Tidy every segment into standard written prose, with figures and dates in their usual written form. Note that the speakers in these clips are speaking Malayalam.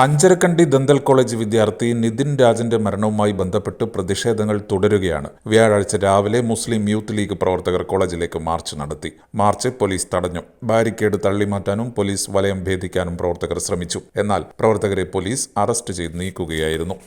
അഞ്ചരക്കണ്ടി ദന്തൽ കോളേജ് വിദ്യാർത്ഥി നിതിൻ രാജിന്റെ മരണവുമായി ബന്ധപ്പെട്ട് പ്രതിഷേധങ്ങൾ തുടരുകയാണ്. വ്യാഴാഴ്ച രാവിലെ മുസ്ലിം യൂത്ത് ലീഗ് പ്രവർത്തകർ കോളേജിലേക്ക് മാർച്ച് നടത്തി. മാർച്ച് പോലീസ് തടഞ്ഞു. ബാരിക്കേഡ് തള്ളിമാറ്റാനും പോലീസ് വലയം ഭേദിക്കാനും പ്രവർത്തകർ ശ്രമിച്ചു. എന്നാൽ പ്രവർത്തകരെ പോലീസ് അറസ്റ്റ് ചെയ്ത് നീക്കുകയായിരുന്നു.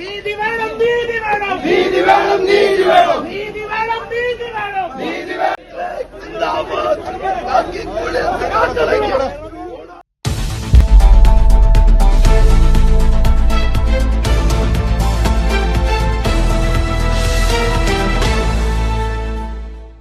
നീതി വേണം, നീതി വേണം, നീതി വേണം, നീതി വേണം, നീതി വേണം, നീതി വേണം, നീതി വേണം.